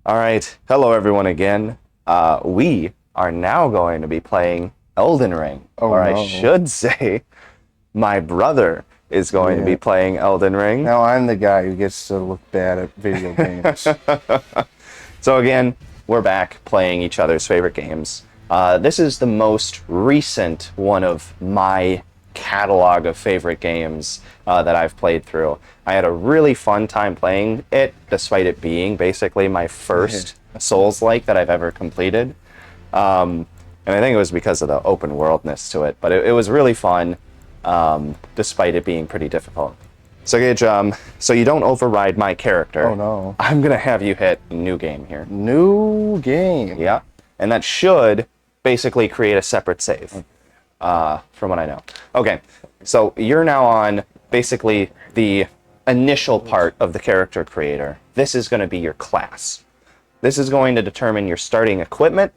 All right. Hello, everyone, again. We are now going to be playing Elden Ring, Oh or I no. should say, my brother is going to be Yeah. playing Elden Ring. Now I'm the guy who gets to look bad at video games. So, again, we're back playing each other's favorite games. This is the most recent one of my catalog of favorite games that I've played through. I had a really fun time playing it, despite it being basically my first Souls-like that I've ever completed. And I think it was because of the open worldness to it, but it was really fun, despite it being pretty difficult. So Gage, so you don't override my character. Oh no. I'm gonna have you hit new game here. New game. Yeah, and that should basically create a separate save, from what I know. Okay, so you're now on basically the initial part of the character creator. This is going to be your class. This is going to determine your starting equipment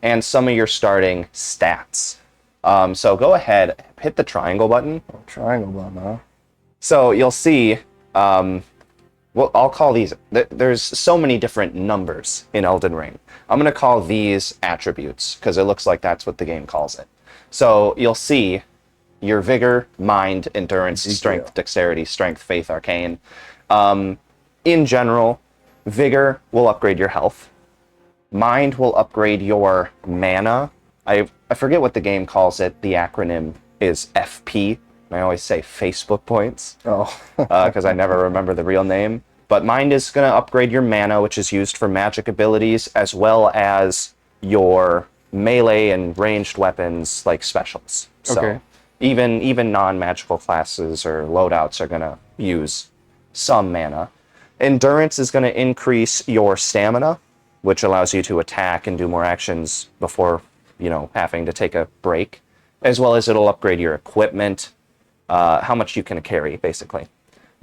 and some of your starting stats. So go ahead, hit the triangle button. Triangle button, huh? So you'll see, well, I'll call these, there's so many different numbers in Elden Ring. I'm going to call these attributes, because it looks like that's what the game calls it. So you'll see your vigor, mind, endurance, strength, dexterity, strength, faith, arcane. In general, vigor will upgrade your health. Mind will upgrade your mana. I forget what the game calls it. The acronym is FP. I always say Facebook points, Oh. because I never remember the real name. But mind is going to upgrade your mana, which is used for magic abilities, as well as your melee and ranged weapons, like specials. So Okay. even non-magical classes or loadouts are going to use some mana. Endurance is going to increase your stamina, which allows you to attack and do more actions before, having to take a break, as well as it'll upgrade your equipment, how much you can carry, basically,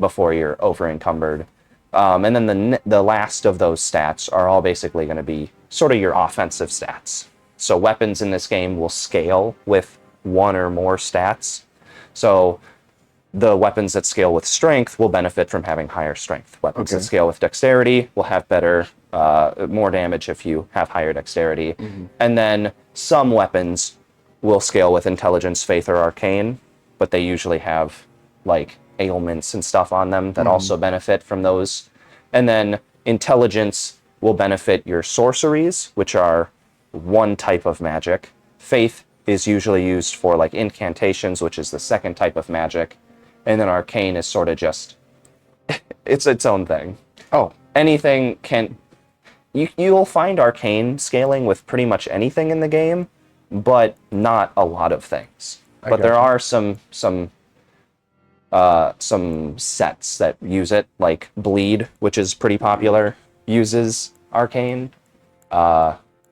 before you're over encumbered. And then the last of those stats are all basically going to be sort of your offensive stats. So weapons in this game will scale with one or more stats. So the weapons that scale with strength will benefit from having higher strength. Weapons that scale with dexterity will have more damage if you have higher dexterity. And then some weapons will scale with intelligence, faith, or arcane, but they usually have like ailments and stuff on them that also benefit from those. And then intelligence will benefit your sorceries, which are one type of magic. Faith is usually used for like incantations, which is the second type of magic. And then arcane is sort of just, it's its own thing. Oh. Anything can, you'll find arcane scaling with pretty much anything in the game, but not a lot of things. But there are some sets that use it, like Bleed, which is pretty popular, uses arcane.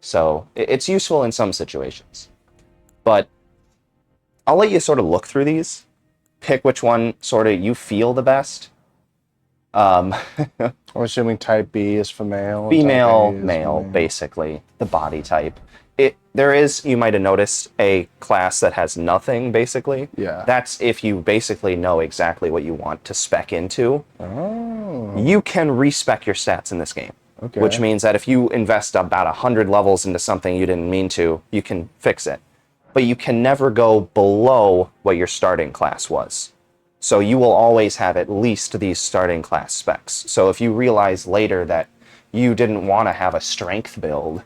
So it's useful in some situations. But I'll let you sort of look through these, pick which one sort of you feel the best. I'm assuming type B is for male. Female, type A is male, basically, the body type. There is, you might have noticed, a class that has nothing, basically. Yeah. That's if you basically know exactly what you want to spec into. Oh. You can respec your stats in this game. Okay. Which means that if you invest about 100 levels into something you didn't mean to, you can fix it. But you can never go below what your starting class was. So you will always have at least these starting class specs. So if you realize later that you didn't want to have a strength build,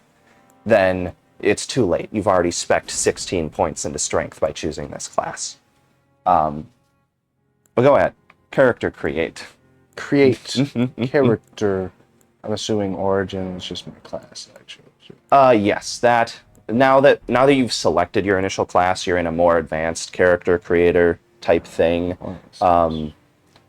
then it's too late. You've already spec'd 16 points into strength by choosing this class. But go ahead. Character create. Create character. I'm assuming origin is just my class, actually. Yes, now that you've selected your initial class, you're in a more advanced character creator type thing.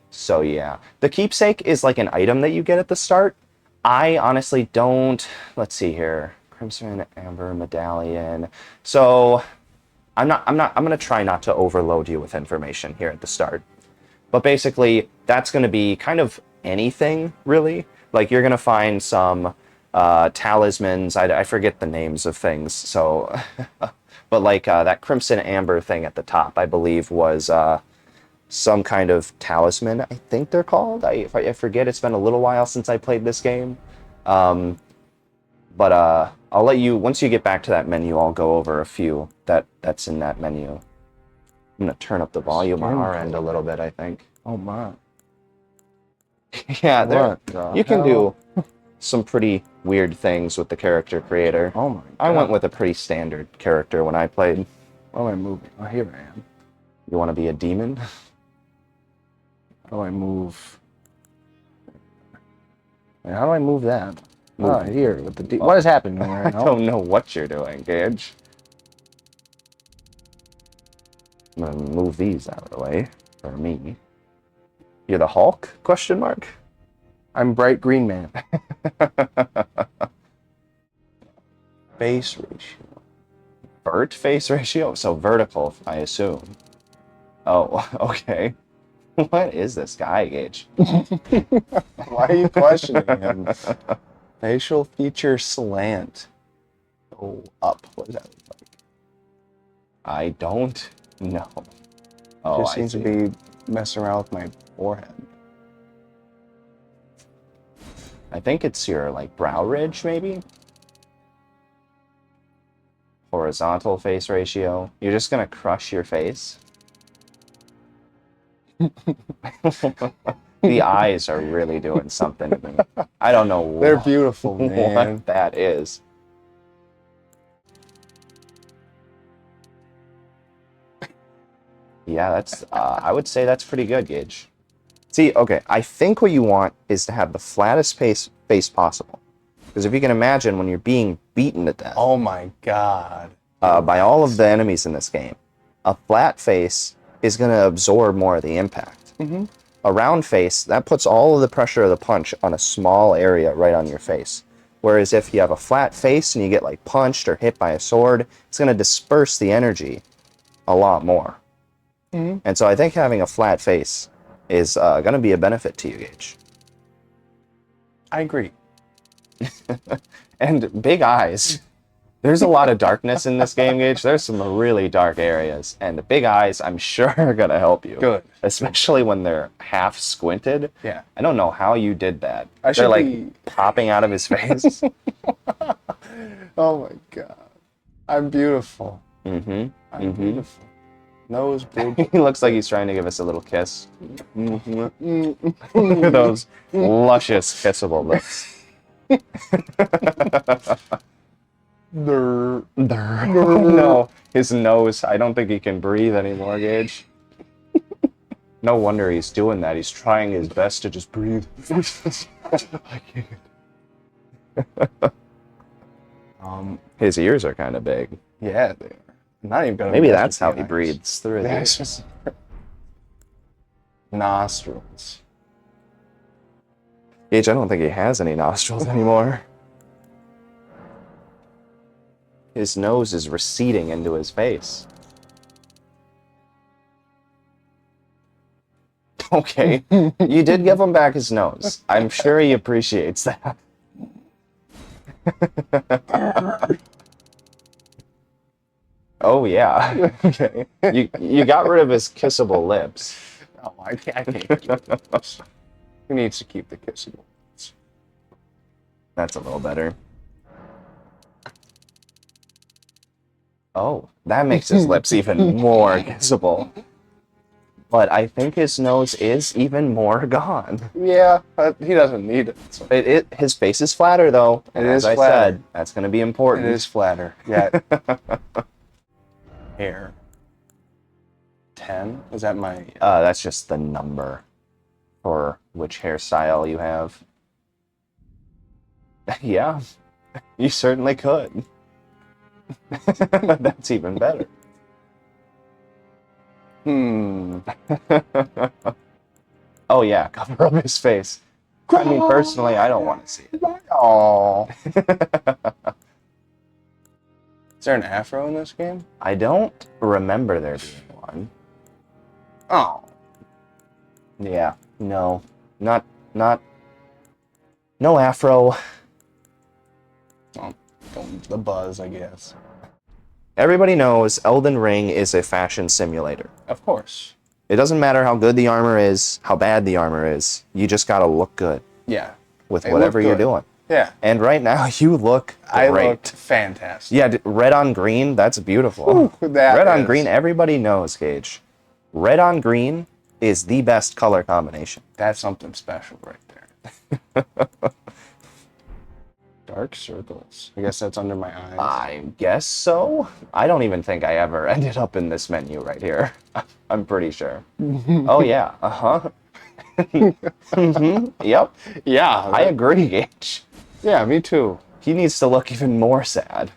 So yeah. The keepsake is like an item that you get at the start. I honestly don't, let's see here. Crimson Amber Medallion. So I'm gonna try not to overload you with information here at the start. But basically, that's gonna be kind of anything, really. Like, you're gonna find some talismans. I forget the names of things, so but like that Crimson Amber thing at the top, I believe was some kind of talisman, I think they're called. I forget, it's been a little while since I played this game. But I'll let you, once you get back to that menu, I'll go over a few that's in that menu. I'm gonna turn up the volume on our end a little bit, I think. Oh my. Yeah, there. What the You can hell? do some pretty weird things with the character creator. Oh my god. I went with a pretty standard character when I played. What am I moving? Oh, here I am. You want to be a demon? How do I move? Wait, how do I move that? Move. Here with the what is happening right I now? don't know what you're doing, Gaidge. I'm gonna move these out of the way for me. You're the Hulk? Question mark. I'm bright green man. Face ratio. Vert face ratio? So vertical, I assume. Oh, okay. What is this guy, Gaidge? Why are you questioning him? Facial feature slant. Oh, up. What does that look like? I don't know. Oh, Just seems to be messing around with my forehead. I think it's your, like, brow ridge, maybe? Horizontal face ratio. You're just gonna crush your face? The eyes are really doing something to me. I don't know They're beautiful, man. what that is. Yeah, that's, I would say that's pretty good, Gaidge. See, okay, I think what you want is to have the flattest face possible. Because if you can imagine when you're being beaten to death Oh my god. by all of the enemies in this game, a flat face is going to absorb more of the impact. Mm-hmm. A round face, that puts all of the pressure of the punch on a small area right on your face. Whereas if you have a flat face and you get like punched or hit by a sword, it's going to disperse the energy a lot more. Mm-hmm. And so I think having a flat face is going to be a benefit to you, Gaidge. I agree. And big eyes. There's a lot of darkness in this game, Gaidge. There's some really dark areas. And the big eyes, I'm sure, are going to help you. Good. Especially when they're half squinted. Yeah. I don't know how you did that. I They're should like be- popping out of his face. Oh my god. I'm beautiful. Mm-hmm. I'm beautiful. Nose big. He looks like he's trying to give us a little kiss. Mm-hmm. Look at those luscious, kissable lips. No, his nose. I don't think he can breathe anymore, Gaidge. No wonder he's doing that. He's trying his best to just breathe. I can't. His ears are kind of big. Yeah, they are. I'm not even gonna. Maybe mess that's with how the he eyes. breathes through Yeah, it. it's just nostrils. Gaidge, I don't think he has any nostrils anymore. His nose is receding into his face. Okay, you did give him back his nose. I'm sure he appreciates that. Oh yeah. Okay. You got rid of his kissable lips. Oh, I can't keep this. Who needs to keep the kissable? That's a little better. Oh, that makes his lips even more kissable. But I think his nose is even more gone. Yeah, but he doesn't need it. So. His face is flatter though. And It as is I flatter. said, that's going to be important. It is flatter. Yeah. Hair. 10? Is that my... That's just the number for which hairstyle you have. Yeah, you certainly could. That's even better. Oh yeah, cover up his face. I mean, personally, I don't want to see it. Oh. Is there an afro in this game? I don't remember there being one. Oh. Yeah, no, not, no afro. Oh, the buzz, I guess. Everybody knows Elden Ring is a fashion simulator. Of course. It doesn't matter how good the armor is, how bad the armor is. You just gotta look good Yeah. with They whatever look you're good. doing. Yeah. And right now, you look I great. looked fantastic. Yeah, red on green, that's beautiful. Ooh, that red on is- green, everybody knows, Gaidge. Red on green is the best color combination. That's something special right there. Dark circles. I guess that's under my eyes. I guess so. I don't even think I ever ended up in this menu right here. I'm pretty sure. Oh, yeah. Uh-huh. Yep. Yeah. I agree, Gaidge. Yeah, me too. He needs to look even more sad.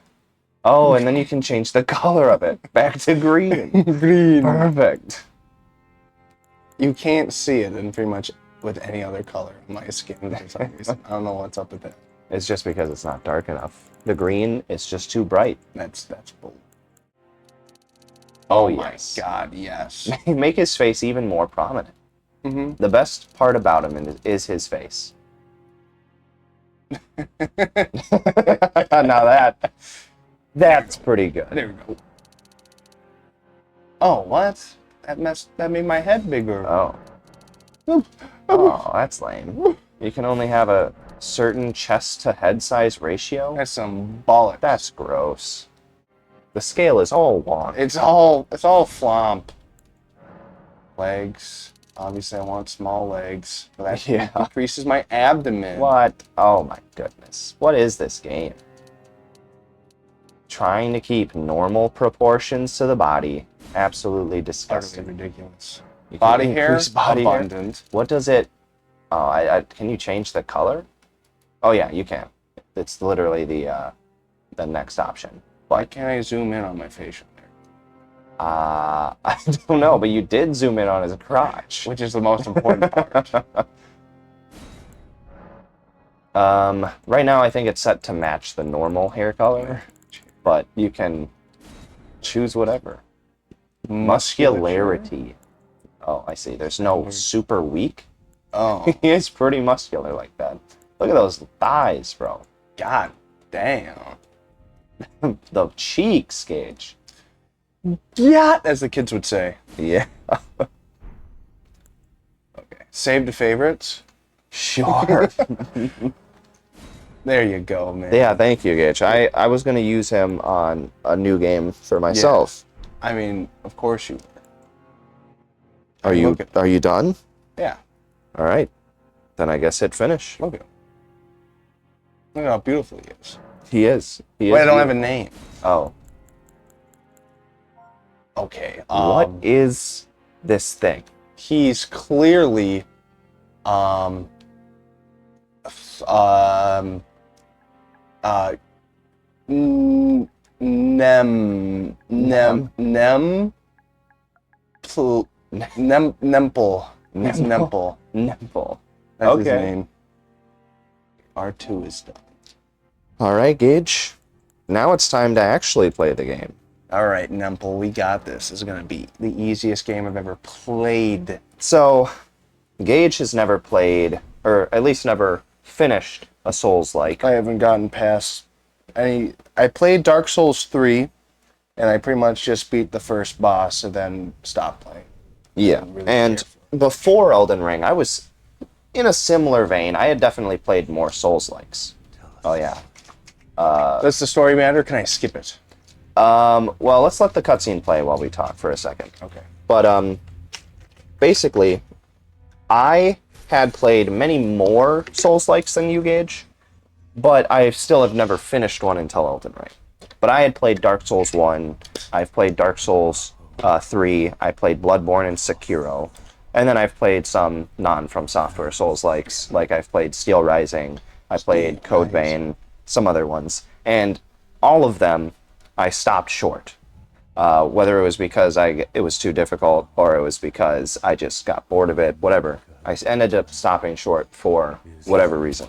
Oh, and then you can change the color of it. Back to green. Green. Perfect. You can't see it in pretty much with any other color on my skin for some reason. I don't know what's up with that. It's just because it's not dark enough. The green is just too bright. That's bull. Oh, my yes. God, yes. Make his face even more prominent. Mm-hmm. The best part about him is his face. Now that's pretty good. There we go. Oh, what? That made my head bigger. Oh. Oh, that's lame. You can only have a certain chest to head size ratio? That's some bollocks. That's gross. The scale is all wonk. It's all flomp. Legs. Obviously, I want small legs. But that decreases my abdomen. What? Oh my goodness. What is this game? Trying to keep normal proportions to the body. Absolutely Utterly disgusting. ridiculous. You can Body hair, increase body hair. abundant. What does it... Oh, can you change the color? Oh yeah, you can. It's literally the next option. Why can't I zoom in on my facial hair? I don't know, but you did zoom in on his crotch. Which is the most important part. Right now I think it's set to match the normal hair color, but you can choose whatever. Muscularity. Oh, I see. There's no super weak. Oh, He is pretty muscular like that. Look at those thighs, bro. God damn. The cheeks, Gaidge. Yeah, as the kids would say. Yeah. Okay. Save to favorites. Sure. There you go, man. Yeah, thank you, Gaidge. I was going to use him on a new game for myself. I mean, of course you were. Are you Look at- done? Yeah. All right. Then I guess hit finish. Look at him. Look at how beautiful he is. He is. He Wait, is I don't have a beautiful. name. Oh. Okay. What is this thing? He's clearly nem Nemple. It's Nemple. Nimble. That's his Okay. name. R2 is done. All right, Gaidge. Now it's time to actually play the game. All right, Nemple, we got this. This is gonna be the easiest game I've ever played. So, Gaidge has never played, or at least never finished a Souls-like. I haven't gotten past any. I played Dark Souls 3, and I pretty much just beat the first boss and then stopped playing. Yeah, really and before Elden Ring, I was in a similar vein. I had definitely played more Souls-likes. Oh, yeah. Does the story matter? Can I skip it? Well, let's let the cutscene play while we talk for a second. Okay. But, basically, I had played many more Souls-likes than you, Gaidge, but I still have never finished one until Elden Ring. But I had played Dark Souls 1, I've played Dark Souls 3, I played Bloodborne and Sekiro, and then I've played some non-From Software Souls-likes, like I've played Steel Rising, I played Code Vein, some other ones, and all of them I stopped short. Whether it was because it was too difficult or it was because I just got bored of it, whatever. I ended up stopping short for whatever reason.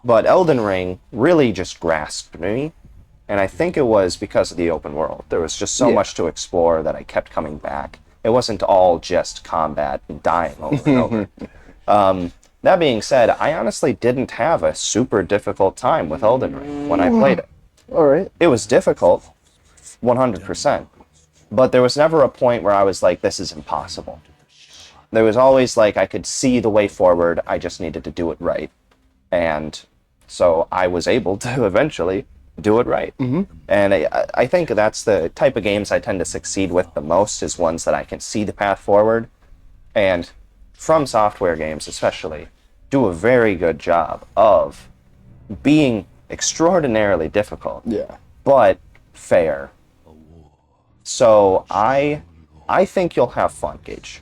But Elden Ring really just grasped me, and I think it was because of the open world. There was just so much to explore that I kept coming back. It wasn't all just combat and dying over and over. That being said, I honestly didn't have a super difficult time with Elden Ring when I played it. All right. It was difficult, 100%. But there was never a point where I was like, this is impossible. There was always like, I could see the way forward, I just needed to do it right. And So I was able to eventually do it right. And I think that's the type of games I tend to succeed with the most, is ones that I can see the path forward. And From Software games especially do a very good job of being extraordinarily difficult, Yeah. but fair. So I think you'll have fun, Gaidge.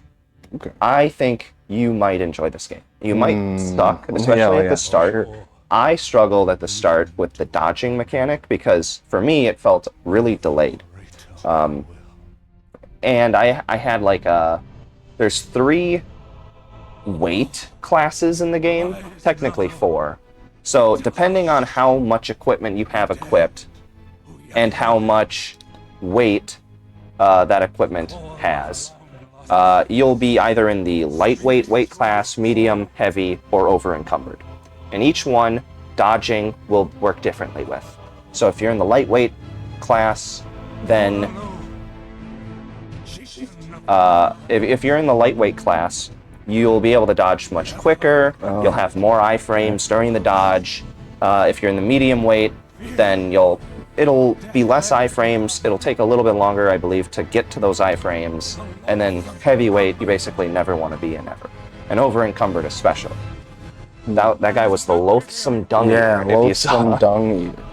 Okay. I think you might enjoy this game. You might suck, especially at the start. I struggled at the start with the dodging mechanic because for me it felt really delayed. And I had like there's 3 weight classes in the game, technically 4. So depending on how much equipment you have equipped and how much weight that equipment has, you'll be either in the lightweight weight class, medium, heavy, or over encumbered. And each one, dodging will work differently with. So if you're in the lightweight class, then if you're in the lightweight class, you'll be able to dodge much quicker. You'll have more iframes during the dodge. If you're in the medium weight, then it'll be less iframes. It'll take a little bit longer, I believe, to get to those iframes. And then heavyweight, you basically never want to be in ever. And over encumbered especially. That guy was the loathsome dung eater. Yeah, loathsome dung eater.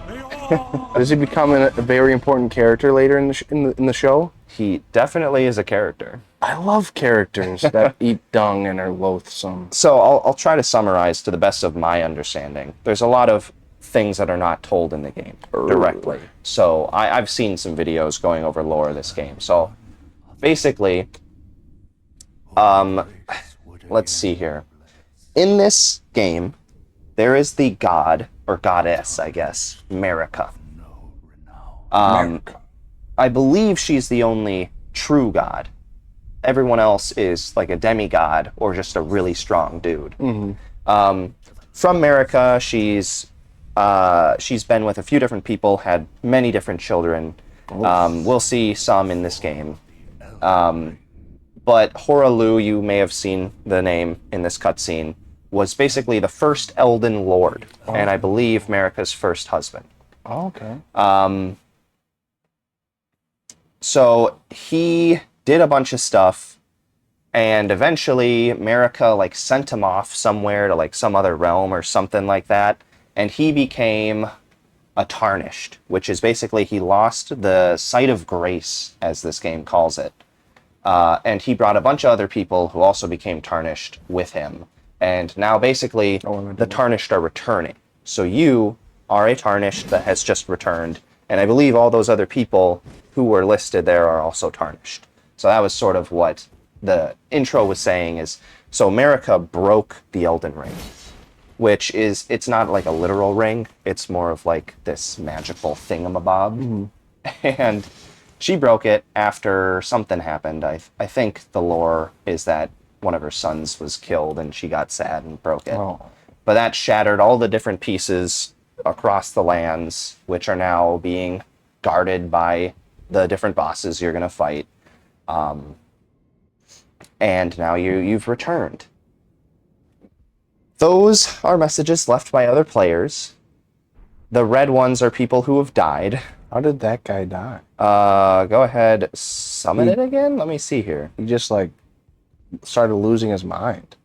Does he become a very important character later in the show? He definitely is a character. I love characters that eat dung and are loathsome. So I'll try to summarize to the best of my understanding. There's a lot of things that are not told in the game directly. So I've seen some videos going over lore of this game. So basically, let's see here. In this game, there is the god, or goddess, I guess, Marika. I believe she's the only true god. Everyone else is like a demigod or just a really strong dude. From Marika, she's been with a few different people, had many different children. We'll see some in this game. But Horalu, you may have seen the name in this cutscene, was basically the first Elden Lord, and I believe Marika's first husband. Oh, okay. So he did a bunch of stuff, and eventually Marika like sent him off somewhere to like some other realm or something like that, and he became a tarnished, which is basically he lost the sight of grace, as this game calls it. And he brought a bunch of other people who also became tarnished with him. And now basically the tarnished are returning. So you are a tarnished that has just returned. And I believe all those other people who were listed there are also tarnished. So that was sort of what the intro was saying is, so Marika broke the Elden Ring, which is, it's not like a literal ring. It's more of like this magical thingamabob. And she broke it after something happened. I think the lore is that one of her sons was killed and she got sad and broke it. But that shattered all the different pieces across the lands, which are now being guarded by the different bosses you're going to fight. And now you've returned. Those are messages left by other players. The red ones are people who have died. How did that guy die? Go ahead, summon it again? Let me see here. He just like started losing his mind.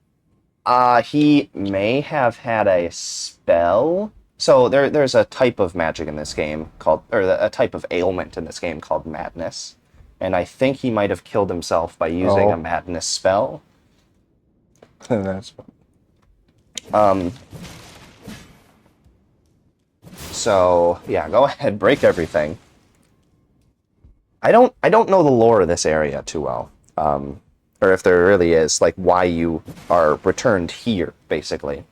He may have had a spell. So there's a type of magic in this game called, or a type of ailment in this game called madness. And I think he might have killed himself by using a madness spell. That's So yeah, go ahead, break everything. I don't know the lore of this area too well, or if there really is, like why you are returned here, basically.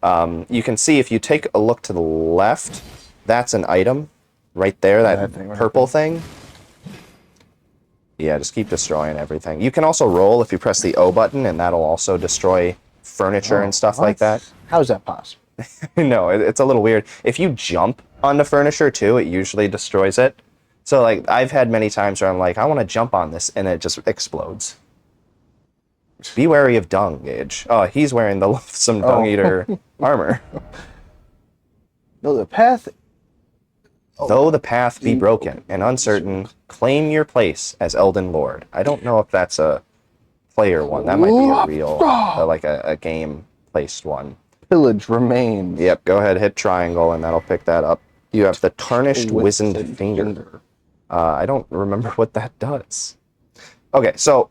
You can see if you take a look to the left, that's an item right there, that thing, purple thing. Yeah, just keep destroying everything. You can also roll if you press the O button, and that'll also destroy furniture and stuff like that. How is that possible? No, it's a little weird. If you jump on the furniture too, it usually destroys it. So like I've had many times where I'm like, I want to jump on this, and it just explodes. Be wary of dung, Gaidge. Oh, he's wearing the loathsome dung eater armor. No, the path. Though the path be broken and uncertain, claim your place as Elden Lord. I don't know if that's a player one. That might be a real, like a game-placed one. Pillage remains. Yep, go ahead, hit triangle, and that'll pick that up. You have the Tarnished Wizened Finger. I don't remember what that does. Okay, so,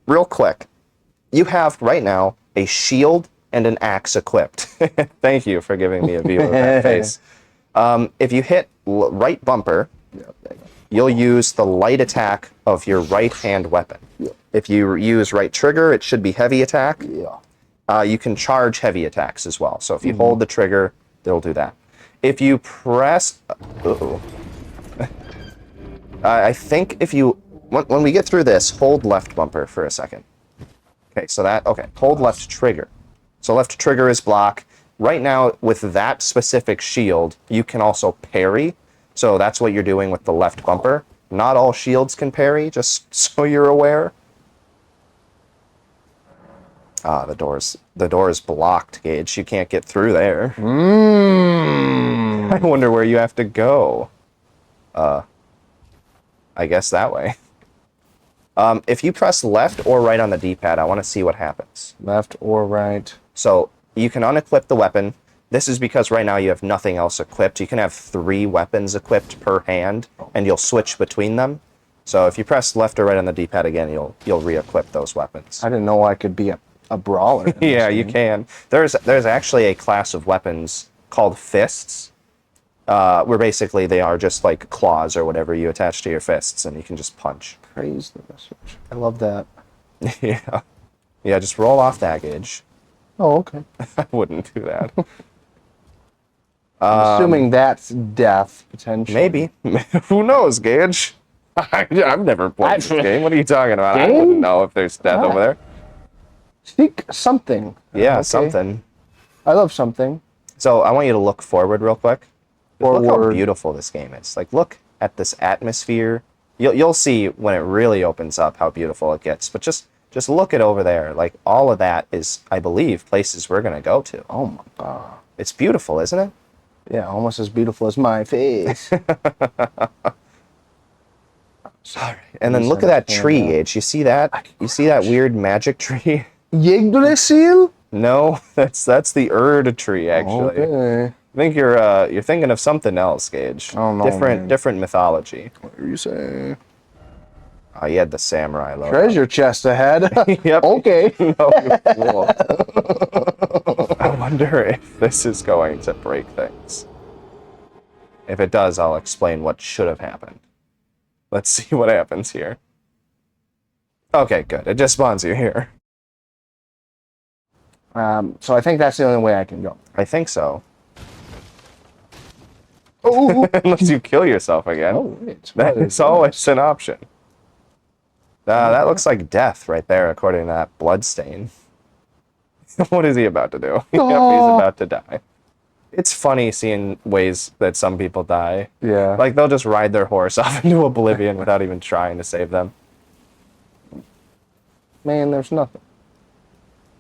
real quick. You have, right now, a shield and an axe equipped. Thank you for giving me a view of that face. If you hit right bumper, you'll use the light attack of your right hand weapon. If you use right trigger, it should be heavy attack. You can charge heavy attacks as well. So if you hold the trigger, it'll do that. If you press... I think if you... When we get through this, hold left bumper for a second. Okay, so that... Okay, hold left trigger. So left trigger is block. Right now, with that specific shield, you can also parry. So that's what you're doing with the left bumper. Not all shields can parry, just so you're aware. Ah, the door is blocked, Gaidge. You can't get through there. I wonder where you have to go. I guess that way. If you press left or right on the D-pad, I want to see what happens. Left or right. So you can unequip the weapon. This is because right now you have nothing else equipped. You can have 3 weapons equipped per hand, and you'll switch between them. So if you press left or right on the D-pad again, you'll re-equip those weapons. I didn't know I could be a brawler. Yeah, you can. There's actually a class of weapons called fists, where basically they are just like claws or whatever you attach to your fists, and you can just punch. Praise the message. I love that. Yeah. Yeah, just roll off that, Gaidge. Oh, okay. I wouldn't do that. I'm assuming that's death, potentially. Maybe. Who knows, Gaidge? I've never played this game. What are you talking about? I wouldn't know if there's death over there. Seek something. Yeah, Okay. something. I love something. So I want you to look forward real quick. Look how Forward. beautiful this game is. Like, look at this atmosphere. You'll see when it really opens up how beautiful it gets. But just look at over there. Like, all of that is, I believe, places we're going to go to. Oh my god. It's beautiful, isn't it? Yeah, almost as beautiful as my face. Sorry. And then look at that tree, Gaidge. You see that? You see that weird magic tree? Yggdrasil? No, that's the Erd tree, actually. Okay. I think you're thinking of something else, Gaidge. I don't know, man. Different mythology. What are you saying? Oh, you had the samurai logo. Treasure chest ahead. Yep. Okay. No, you fool. I wonder if this is going to break things. If it does, I'll explain what should have happened. Let's see what happens here. Okay, good. It just spawns you here. So I think that's the only way I can go. I think so. Oh, Unless you kill yourself again. oh wait. That is always an option. That looks like death right there, according to that blood stain. What is he about to do? Yep, he's about to die. It's funny seeing ways that some people die. Yeah. Like, they'll just ride their horse off into oblivion without even trying to save them. Man, there's nothing.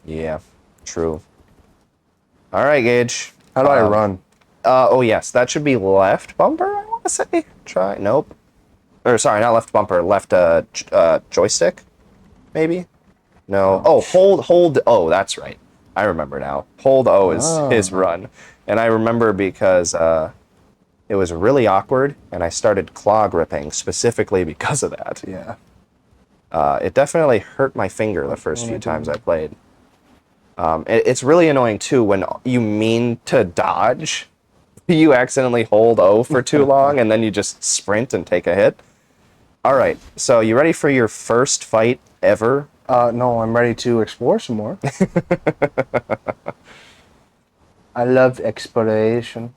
Yeah, true. All right, Gaidge. How do I run? Oh, yes, that should be left bumper, I want to say. Try, nope. Or, sorry, not left bumper, left joystick, maybe? No. Oh, hold O, that's right. I remember now. Hold O is his run. And I remember because it was really awkward, and I started claw gripping specifically because of that. Yeah. It definitely hurt my finger the first few times I played. It's really annoying, too, when you mean to dodge, you accidentally hold O for too long, and then you just sprint and take a hit. All right, so you ready for your first fight ever? No, I'm ready to explore some more. I love exploration.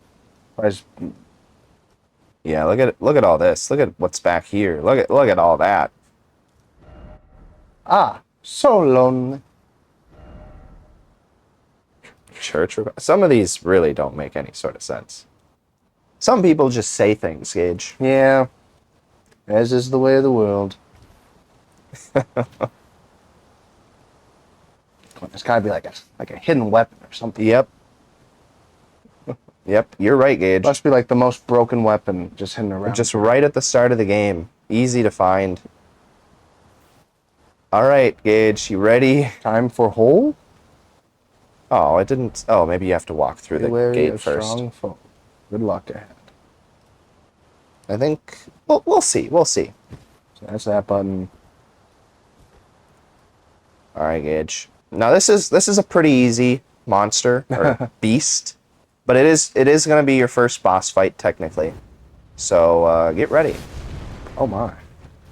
Yeah, look at all this. Look at what's back here. Look at all that. Ah, so lonely. Church. Some of these really don't make any sort of sense. Some people just say things, Gaidge. Yeah. As is the way of the world. There's gotta be like a hidden weapon or something. Yep. Yep, you're right, Gaidge. Must be like the most broken weapon just hidden around. Just right at the start of the game. Easy to find. All right, Gaidge, you ready? Time for hole? Oh, it didn't. Oh, maybe you have to walk through the gate first. Strong foe. Good luck ahead. I think. Well, we'll see. We'll see. So that's that button. All right, Gaidge. Now this is a pretty easy monster or beast, but it is going to be your first boss fight technically. So get ready. Oh my.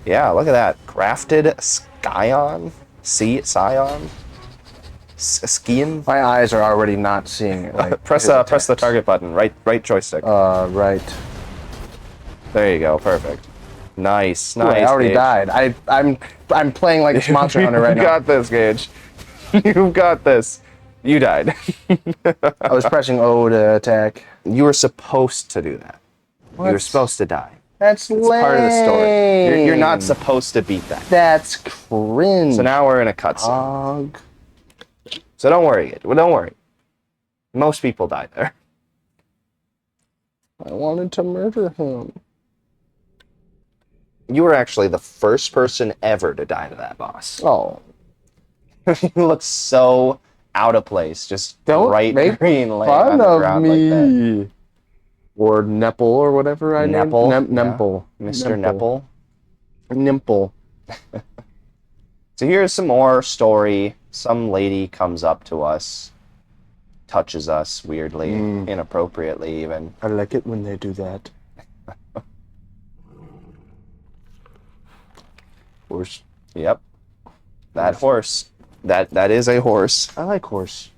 Yeah, look at that. Crafted Scion? Scion? Skiing? My eyes are already not seeing it. Like, press the target button, right joystick. Right. There you go, perfect. Nice. Ooh, I already died. I'm playing like this Monster Hunter right now. You got this, Gaidge. You've got this. You died. I was pressing O to attack. You were supposed to do that. What? You were supposed to die. That's It's lame. part of the story. You're not supposed to beat that. That's cringe. So now we're in a cutscene. So don't worry. Don't worry. Most people die there. I wanted to murder him. You were actually the first person ever to die to that boss. Oh. You look so out of place. Just bright green laying on the ground like that. Or Nepple or whatever I named. Nemple. Mr. Nepple. Nimple. So here's some more story. Some lady comes up to us, touches us weirdly, inappropriately even. I like it when they do that. Horse. Yep. That horse. That is a horse. I like horse.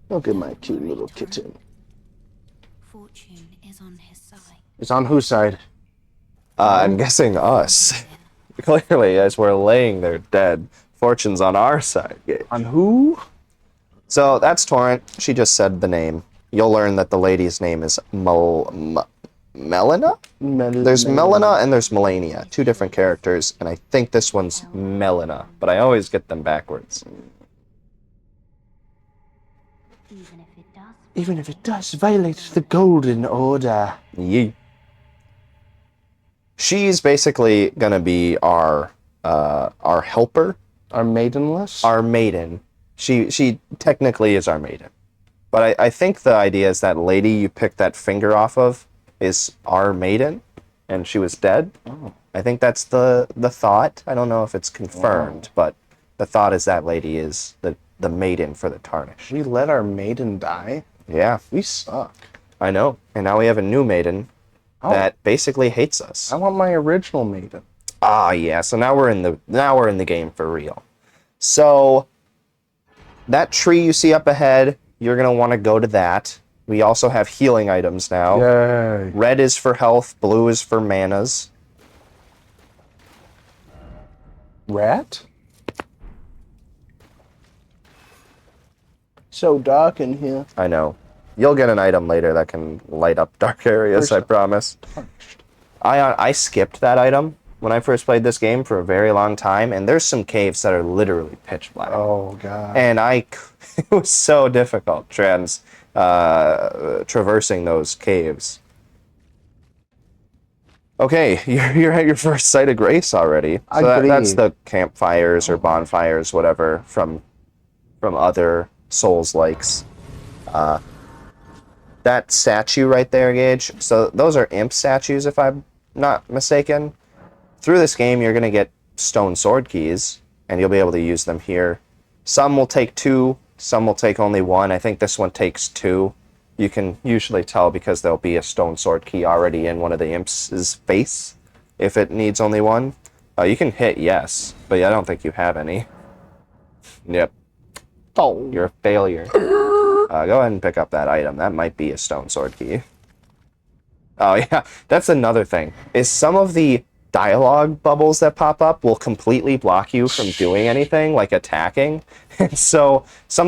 Look at my cute little kitten. Fortune is on his side. It's on whose side? I'm guessing us. Clearly, as we're laying there dead, fortune's on our side. On who? So that's Torrent. She just said the name. You'll learn that the lady's name is Melina? There's Melina and there's Melania. Two different characters, and I think this one's Melina, but I always get them backwards. Even if it does violate the Golden Order. Yee. She's basically gonna be our helper. Our maidenless? Our maiden. She technically is our maiden. But I think the idea is that lady you picked that finger off of is our maiden, and she was dead. Oh. I think that's the thought. I don't know if it's confirmed, but the thought is that lady is the maiden for the Tarnish. We let our maiden die? Yeah. We suck. I know. And now we have a new maiden that basically hates us. I want my original maiden. Ah, yeah. So now we're in the game for real. So that tree you see up ahead, you're gonna want to go to that. We also have healing items now. Yay. Red is for health, blue is for manas. Rat? So dark in here. I know. You'll get an item later that can light up dark areas, I promise. I skipped that item when I first played this game for a very long time, and there's some caves that are literally pitch black. Oh, God. And it was so difficult traversing those caves. Okay, you're at your first site of grace already. So that's the campfires or bonfires, whatever, from other Souls-likes. That statue right there, Gaidge, so those are imp statues, if I'm not mistaken. Through this game, you're going to get stone sword keys, and you'll be able to use them here. Some will take 2, some will take only 1. I think this one takes 2. You can usually tell because there'll be a stone sword key already in one of the imps' face if it needs only 1. You can hit yes, but I don't think you have any. Yep. Oh. You're a failure. Go ahead and pick up that item. That might be a stone sword key. Oh, yeah. That's another thing. Is some of the dialogue bubbles that pop up will completely block you from doing anything, like attacking. And so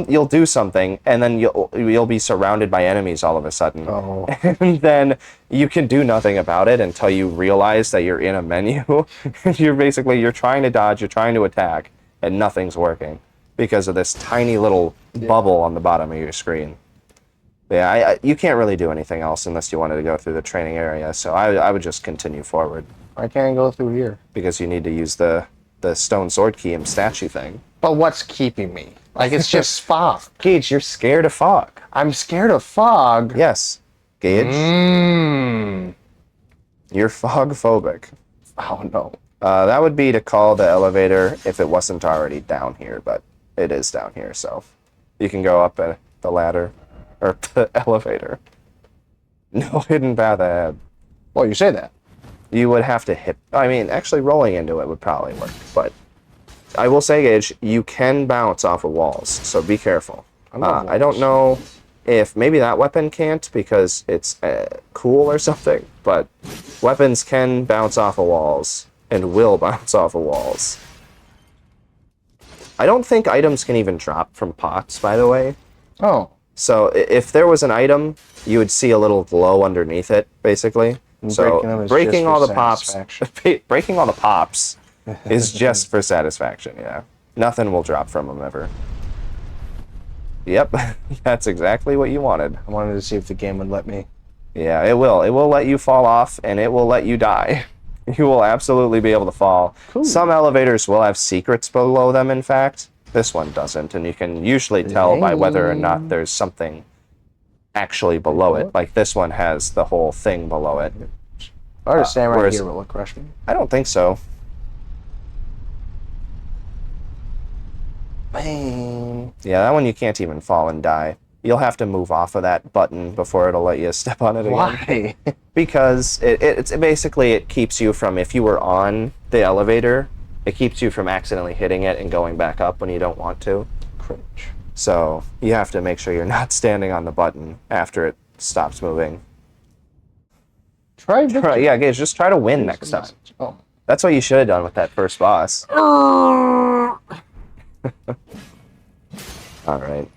you'll do something, and then you'll be surrounded by enemies all of a sudden. Oh. And then you can do nothing about it until you realize that you're in a menu. You're trying to dodge, you're trying to attack, and nothing's working because of this tiny little bubble on the bottom of your screen. Yeah, you can't really do anything else unless you wanted to go through the training area. So I would just continue forward I can't go through here. because you need to use the stone sword key and statue thing. But what's keeping me? Like, it's just fog. Gaidge, you're scared of fog. I'm scared of fog. Yes, Gaidge, you're fog phobic. Oh, no. That would be to call the elevator if it wasn't already down here, but it is down here, so you can go up the ladder or the elevator. No hidden path ahead. Well, you say that. You would have to hit. I mean, actually, rolling into it would probably work, but I will say, Gaidge, you can bounce off of walls, so be careful. I don't know if maybe that weapon can't because it's cool or something, but weapons can bounce off of walls and will bounce off of walls. I don't think items can even drop from pots, by the way. Oh. So if there was an item, you would see a little glow underneath it, basically. So breaking all the pops, breaking all the pops is just for satisfaction. Yeah, nothing will drop from them ever. Yep, that's exactly what you wanted. I wanted to see if the game would let me. Yeah, it will. It will let you fall off, and it will let you die. You will absolutely be able to fall. Cool. Some elevators will have secrets below them, in fact. This one doesn't, and you can usually tell by whether or not there's something actually below it. Like this one has the whole thing below it. If I were to stand right whereas- here, will it crush me? I don't think so. Man. Yeah, that one you can't even fall and die. You'll have to move off of that button before it'll let you step on it again. Why? Because it's basically it keeps you from, if you were on the elevator, it keeps you from accidentally hitting it and going back up when you don't want to. Cringe. So you have to make sure you're not standing on the button after it stops moving. Try victory. Yeah, Gaige, just try to win next time. Oh. That's what you should have done with that first boss. All right.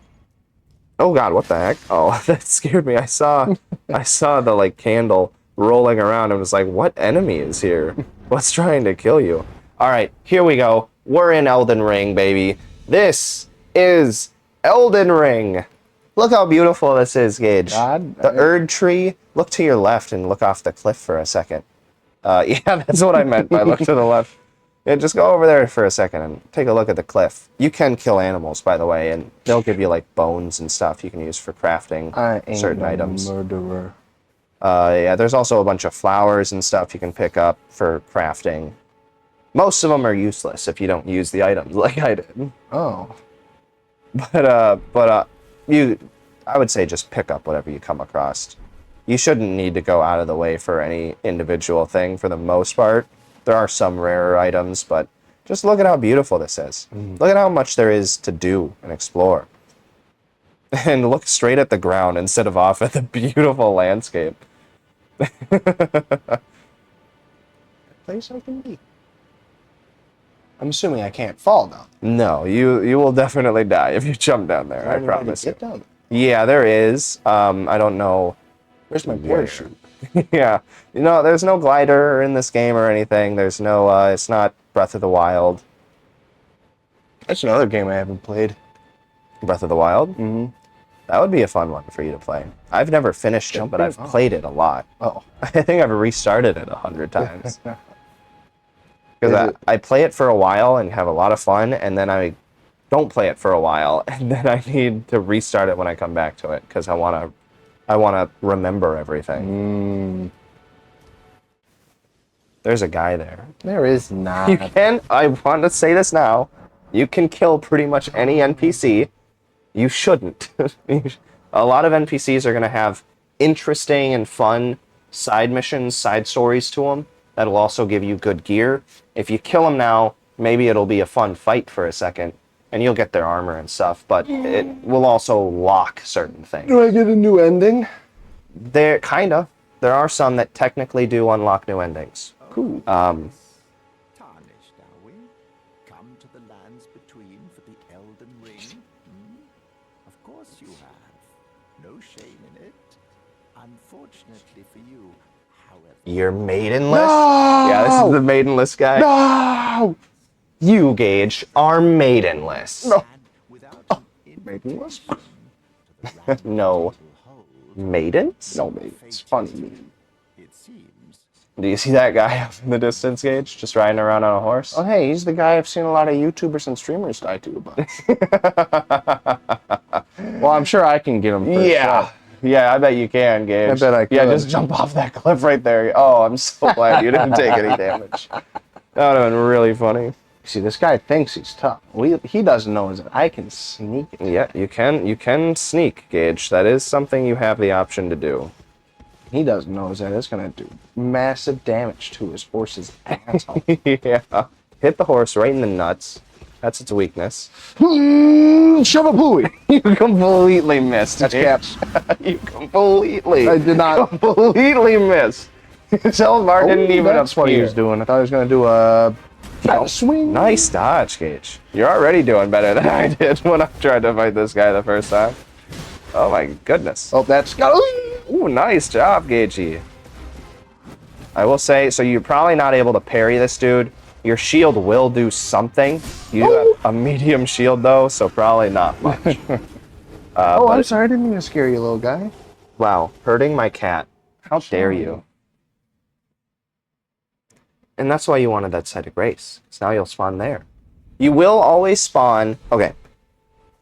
Oh God, what the heck? Oh, that scared me. I saw the like candle rolling around and was like, what enemy is here? What's trying to kill you? All right, here we go. We're in Elden Ring, baby. This is Elden Ring. Look how beautiful this is, Gaige. The Erd tree. Look to your left and look off the cliff for a second. Yeah, that's what I meant by look to the left. Yeah, just go over there for a second and take a look at the cliff. You can kill animals, by the way, and they'll give you like bones and stuff you can use for crafting certain items. Murderer. Yeah, there's also a bunch of flowers and stuff you can pick up for crafting. Most of them are useless if you don't use the items like I did. Oh. But I would say just pick up whatever you come across. You shouldn't need to go out of the way for any individual thing for the most part. There are some rarer items, but just look at how beautiful this is. Look at how much there is to do and explore. And look straight at the ground instead of off at the beautiful landscape. Place I can be. I'm assuming I can't fall now. No, you will definitely die if you jump down there, I promise you. Get down. Yeah, there is. I don't know. Where's my parachute? Yeah, you know, there's no glider in this game or anything. There's no, it's not Breath of the Wild. That's another game I haven't played. Breath of the Wild? Mm-hmm. That would be a fun one for you to play. I've never finished it, but I've played it a lot. Oh. I think I've restarted it 100 times. Because I play it for a while and have a lot of fun, and then I don't play it for a while, and then I need to restart it when I come back to it, because I want to remember everything. There's a guy there. There is not. You can, I want to say this now, you can kill pretty much any NPC. You shouldn't. A lot of NPCs are going to have interesting and fun side missions, side stories to them. That'll also give you good gear. If you kill them now, maybe it'll be a fun fight for a second, and you'll get their armor and stuff, but it will also lock certain things. Do I get a new ending? There, kinda. There are some that technically do unlock new endings. Cool. Tarnished, are we? Come to the lands between for the Elden Ring? Of course you have. No shame in it. Unfortunately for you, however... You're maidenless? No! Yeah, this is the maidenless guy. No! You, Gaidge, are maidenless. No. Without Maidenless? No. Maidens? No, maybe it's funny meme. It seems. Do you see that guy up in the distance, Gaidge? Just riding around on a horse? Oh, hey, he's the guy I've seen a lot of YouTubers and streamers die to about. Well, I'm sure I can get him first Yeah. shot. Yeah, I bet you can, Gaidge. I bet I Yeah, could. just jump off that cliff right there. Oh, I'm so glad you didn't take any damage. That would have been really funny. See, this guy thinks he's tough. He doesn't know is that I can sneak it. Yeah, you can sneak, Gaidge. That is something you have the option to do. He doesn't know is that it's going to do massive damage to his horse's asshole. Yeah. Hit the horse right in the nuts. That's its weakness. Shove a pooey. You completely missed. That's caps. You completely. I did not. Completely missed. Zelmar didn't even That's what he appear. was doing. I thought he was going to do a swing. Nice dodge, Gaidge. You're already doing better than I did when I tried to fight this guy the first time. Oh my goodness. Oh, that's got. Ooh, nice job, Gaidge. I will say, so you're probably not able to parry this dude. Your shield will do something. You do have a medium shield though, so probably not much. Oh, but I'm sorry. I didn't mean to scare you, little guy. wow, hurting my cat. How dare you? And that's why you wanted that site of grace. Because now you'll spawn there. You will always spawn... Okay.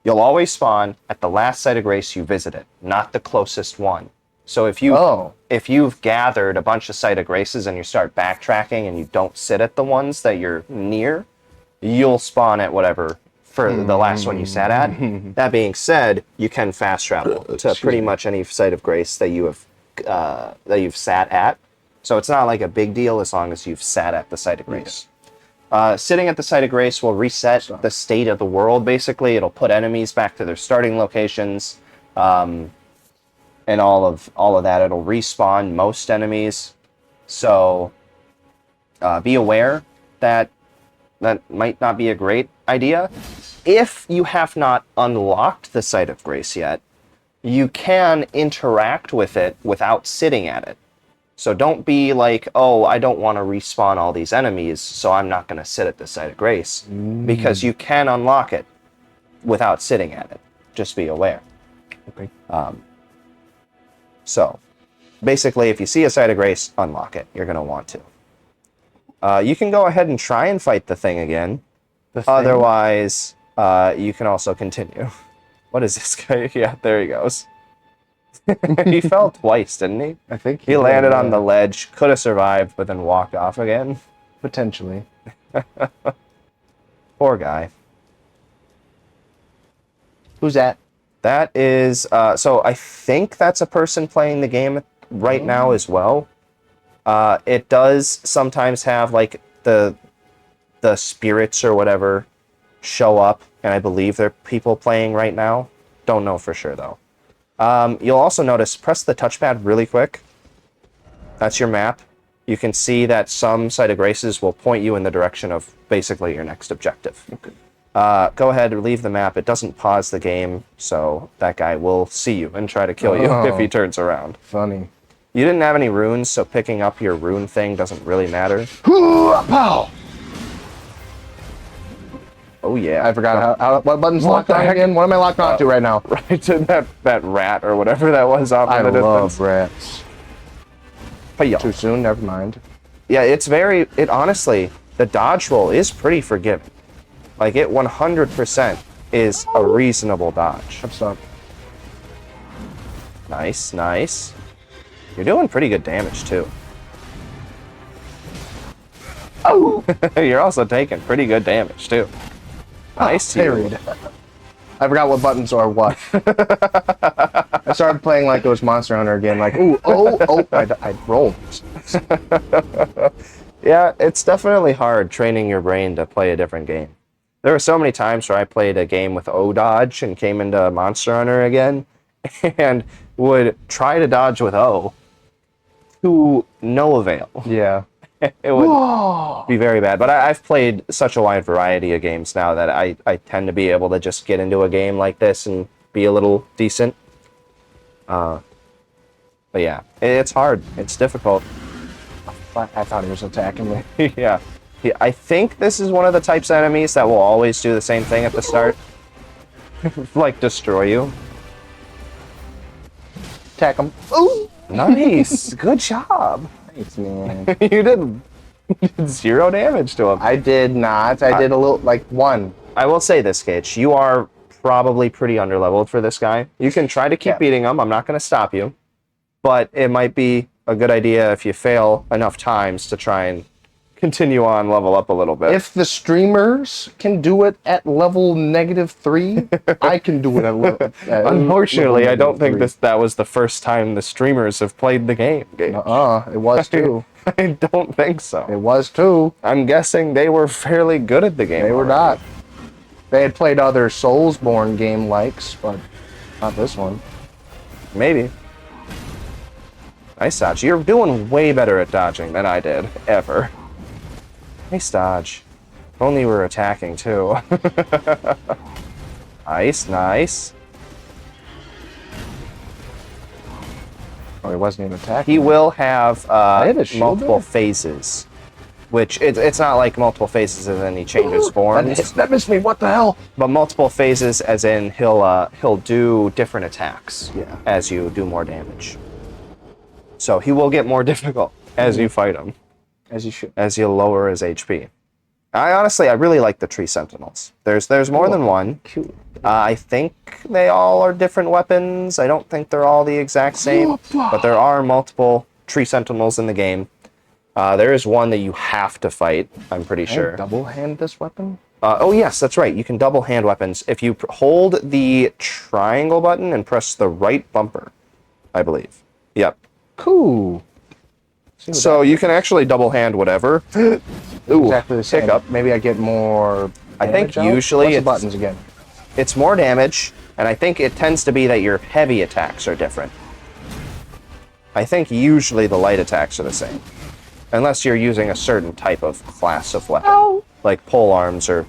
You'll always spawn at the last site of grace you visited, not the closest one. So if you've gathered a bunch of site of graces and you start backtracking and you don't sit at the ones that you're near, you'll spawn at whatever for the last one you sat at. That being said, you can fast travel to pretty much any site of grace that you've sat at. So it's not like a big deal as long as you've sat at the site of grace. Sitting at the site of grace will reset the state of the world, basically. It'll put enemies back to their starting locations, and all of that. It'll respawn most enemies. So be aware that that might not be a great idea. If you have not unlocked the site of grace yet, you can interact with it without sitting at it. So don't be like, oh, I don't want to respawn all these enemies, so I'm not going to sit at the site of grace. Because you can unlock it without sitting at it. Just be aware. Okay. So, basically, if you see a site of grace, unlock it. You're going to want to. You can go ahead and try and fight the thing again. Otherwise, you can also continue. What is this guy? Yeah, there he goes. He fell twice, didn't he? I think He landed on the ledge, could have survived, but then walked off again. potentially. Poor guy. Who's that? That is, so I think that's a person playing the game right now as well. It does sometimes have like the spirits or whatever show up, and I believe they're people playing right now. Don't know for sure though. You'll also notice, press the touchpad really quick. That's your map. You can see that some site of graces will point you in the direction of basically your next objective. Okay. Go ahead and leave the map. It doesn't pause the game, so that guy will see you and try to kill you if he turns around. Funny. You didn't have any runes, so picking up your rune thing doesn't really matter. Pow! Oh yeah. I forgot what button's locked on again. What am I locked on to right now? Right to that rat or whatever that was off I in the love distance. rats. Hi-yo. Too soon? Never mind. Yeah, it honestly, the dodge roll is pretty forgiving. Like, it 100% is a reasonable dodge. I'm stuck. Nice, nice. You're doing pretty good damage, too. Oh! You're also taking pretty good damage, too. Nice. Parried. I forgot what buttons are what. I started playing like it was Monster Hunter again. Like, ooh, I rolled. Yeah, it's definitely hard training your brain to play a different game. There were so many times where I played a game with O-Dodge and came into Monster Hunter again and would try to dodge with O to no avail. Yeah. It would be very bad. But I've played such a wide variety of games now that I tend to be able to just get into a game like this and be a little decent. But yeah, it's hard. It's difficult. I thought he was attacking me. Yeah. I think this is one of the types of enemies that will always do the same thing at the start. Like, destroy you. Attack him. Ooh! Nice. Good job. Thanks, man. You did 0 damage to him. I did not. I did a little, like, 1. I will say this, Gaidge. You are probably pretty underleveled for this guy. You can try to keep beating him. I'm not going to stop you. But it might be a good idea if you fail enough times to try and continue on, level up a little bit. If the streamers can do it at level -3, I can do it at level. Unfortunately, I don't think that was the first time the streamers have played the game. It was too. I don't think so. It was too. I'm guessing they were fairly good at the game. They were not. They had played other Soulsborne game likes, but not this one. Maybe. Nice dodge. You're doing way better at dodging than I did, ever. Nice dodge. If only you were attacking, too. Nice, nice. Oh, he wasn't even attacking. He will have had a shield multiple there? phases. Which, it's not like multiple phases as in he changes forms. That missed me. What the hell? But multiple phases as in he'll do different attacks as you do more damage. So he will get more difficult as you fight him. As you should. As you lower his HP. I really like the tree sentinels. There's more than one. Cute. I think they all are different weapons. I don't think they're all the exact same, but there are multiple tree sentinels in the game. There is one that you have to fight, I'm pretty sure. Double hand this weapon? Oh yes, that's right. You can double hand weapons if you hold the triangle button and press the right bumper, I believe. Yep. Cool. So you can actually double hand whatever. Ooh, exactly the same. hiccup. Maybe I get more. I think out? usually What's the it's, buttons again. It's more damage, and I think it tends to be that your heavy attacks are different. I think usually the light attacks are the same, unless you're using a certain type of class of weapon. Ow. Like pole arms are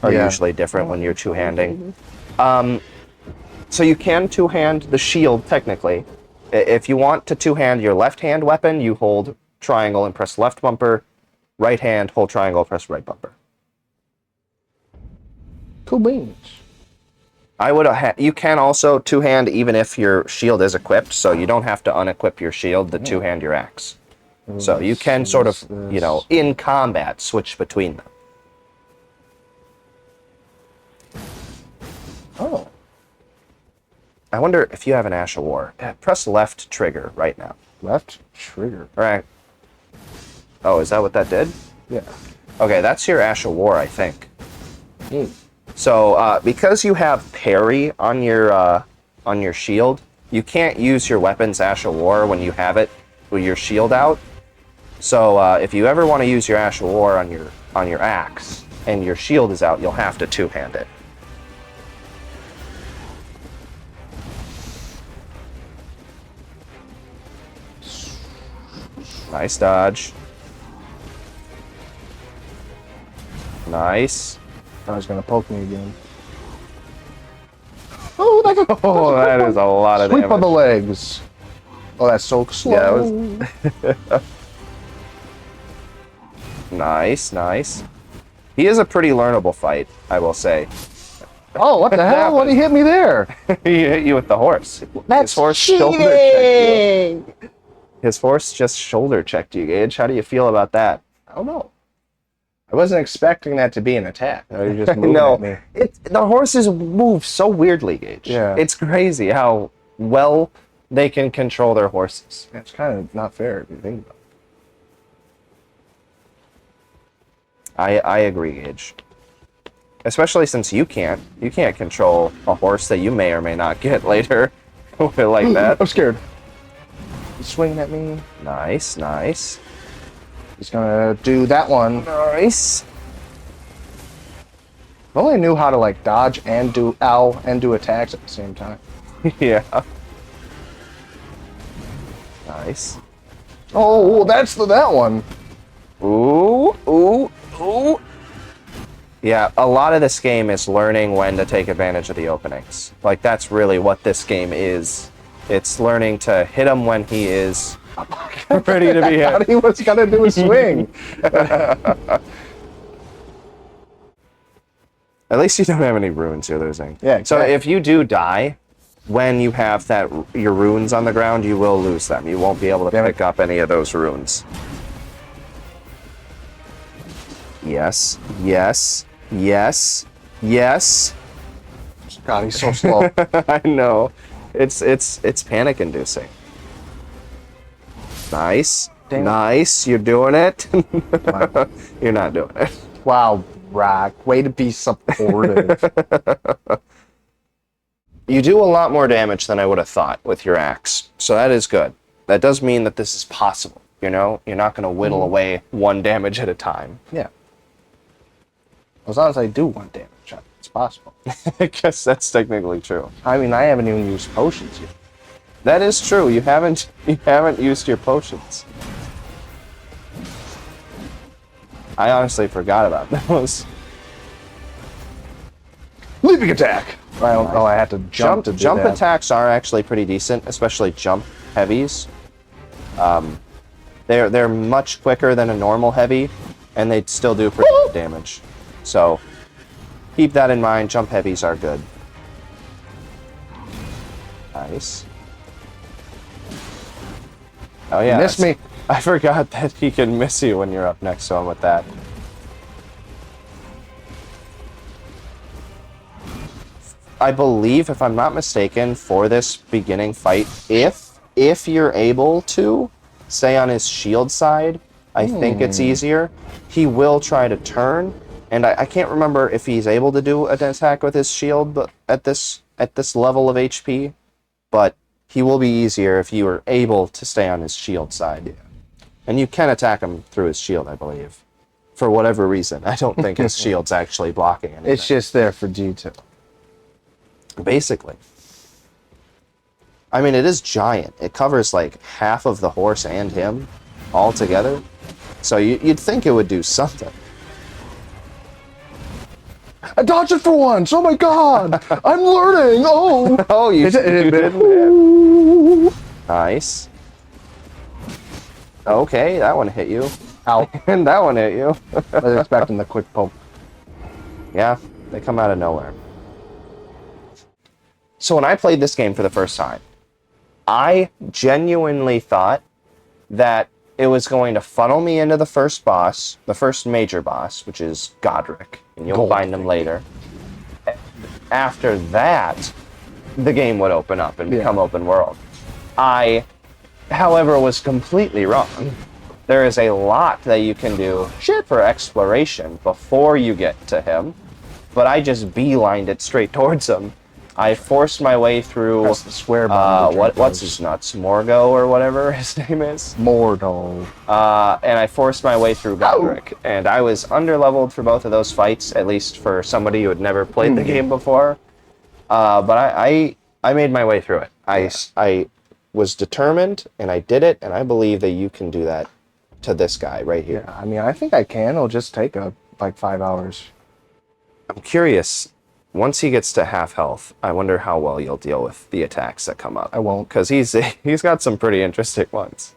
usually different when you're two-handing. So you can two-hand the shield technically. If you want to two-hand your left-hand weapon, you hold triangle and press left bumper. Right hand, hold triangle, press right bumper. Cool beans. You can also two-hand even if your shield is equipped, so you don't have to unequip your shield to two-hand your axe. So you can sort of, in combat, switch between them. Oh. I wonder if you have an Ash of War. Press left trigger right now. Left trigger. All right. Oh, is that what that did? Yeah. Okay, that's your Ash of War, I think. Neat. So, because you have parry on your shield, you can't use your weapon's Ash of War when you have it with your shield out. So, if you ever want to use your Ash of War on your axe and your shield is out, you'll have to two-hand it. Nice dodge. Nice. I was gonna poke me again. Oh, that's a, Oh, that is a lot of sweep damage. on the legs. Oh, that's so slow. Yeah, that was... Nice, nice. He is a pretty learnable fight, I will say. Oh, what the hell? What, he hit me there? He hit you with the horse. That's His horse shoulder checked you. His horse just shoulder checked you, Gaidge. How do you feel about that? I don't know. I wasn't expecting that to be an attack. I was just moving at me. The horses move so weirdly, Gaidge. Yeah. It's crazy how well they can control their horses. It's kind of not fair if you think about it. I agree, Gaidge. Especially since you can't control a horse that you may or may not get later like that. I'm scared. He's swinging at me. Nice, nice. He's gonna do that one. Nice. If only I knew how to like dodge and do do attacks at the same time. Yeah. Nice. Oh, that's that one. Ooh, ooh, ooh. Yeah, a lot of this game is learning when to take advantage of the openings. Like, that's really what this game is. It's learning to hit him when he is ready to be I thought hit. he was gonna do a swing. At least you don't have any runes you're losing. Yeah, So exactly. if you do die, when you have your runes on the ground, you will lose them. You won't be able to pick up any of those runes. Yes, yes, yes, yes. God, he's so slow. I know. It's panic-inducing. Nice. Damn. Nice. You're doing it. You're not doing it. Wow, Rack. Way to be supportive. You do a lot more damage than I would have thought with your axe. So that is good. That does mean that this is possible. You know? You're not going to whittle away 1 damage at a time. Yeah. As long as I do 1 damage, it's possible. I guess that's technically true. I mean, I haven't even used potions yet. That is true. You haven't used your potions. I honestly forgot about those. Leaping attack! I had to jump to do Jump that. attacks are actually pretty decent, especially jump heavies. They're much quicker than a normal heavy, and they still do pretty good damage. So keep that in mind. Jump heavies are good. Nice. Oh yeah. Miss me. I forgot that he can miss you when you're up next to him with that. I believe, if I'm not mistaken, for this beginning fight, if you're able to stay on his shield side, I think it's easier. He will try to turn, and I can't remember if he's able to do an attack with his shield, but at this level of HP. But he will be easier if you are able to stay on his shield side. Yeah. And you can attack him through his shield, I believe. For whatever reason. I don't think his shield's actually blocking anything. It's just there for G2. Basically. I mean, it is giant. It covers like half of the horse and him all together. So you'd think it would do something. I dodged it for once! Oh my god! I'm learning! Oh! Oh, you didn't. Nice. Okay, that one hit you. Ow. And that one hit you. I was expecting the quick poke. Yeah, they come out of nowhere. So when I played this game for the first time, I genuinely thought that it was going to funnel me into the first boss, the first major boss, which is Godric, and you'll find him later. And after that, the game would open up and become open world. I, however, was completely wrong. There is a lot that you can do for exploration before you get to him, but I just beelined it straight towards him. I forced my way through. Press the square button. What's his nuts? Morgo or whatever his name is. Mordo. And I forced my way through Godric, and I was underleveled for both of those fights, at least for somebody who had never played the game before. But I made my way through it. I was determined, and I did it, and I believe that you can do that to this guy right here. Yeah, I mean, I think I can. It'll just take like 5 hours. I'm curious. Once he gets to half health, I wonder how well you'll deal with the attacks that come up. I won't. Because he's got some pretty interesting ones.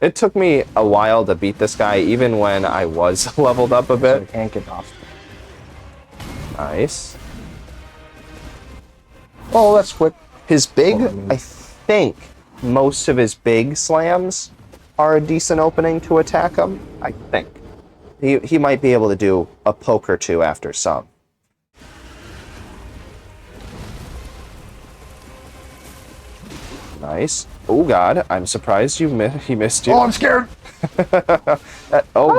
It took me a while to beat this guy, even when I was leveled up a So I bit. can't get off. Nice. Oh, that's quick. His big, Well, I mean- I think most of his big slams are a decent opening to attack him. I think. He might be able to do a poke or two after some. Nice. Oh god, I'm surprised he missed you. Oh, I'm scared. Oh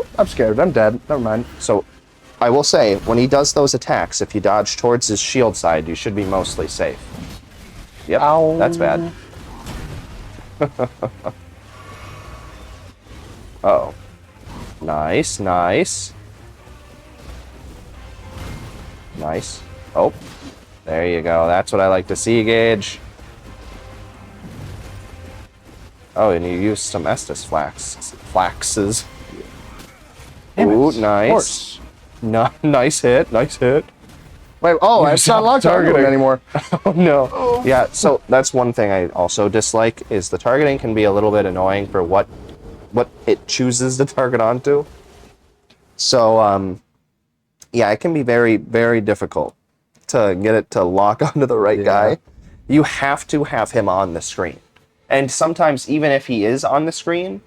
god. I'm scared. I'm dead. Never mind. So, I will say, when he does those attacks, if you dodge towards his shield side, you should be mostly safe. Yep, Ow. that's bad. Uh-oh. Nice, nice. Nice. Oh, there you go. That's what I like to see, Gaidge. Oh, and you used some Estus flaxes. Damn it. Ooh, Of nice. course. Nice hit, nice hit. Wait, oh, it's not locked targeting anymore. Oh no. Yeah, so that's one thing I also dislike, is the targeting can be a little bit annoying for what it chooses to target onto. So, yeah, it can be very, very difficult. to get it to lock onto the right guy. You have to have him on the screen. And sometimes even if he is on the screen,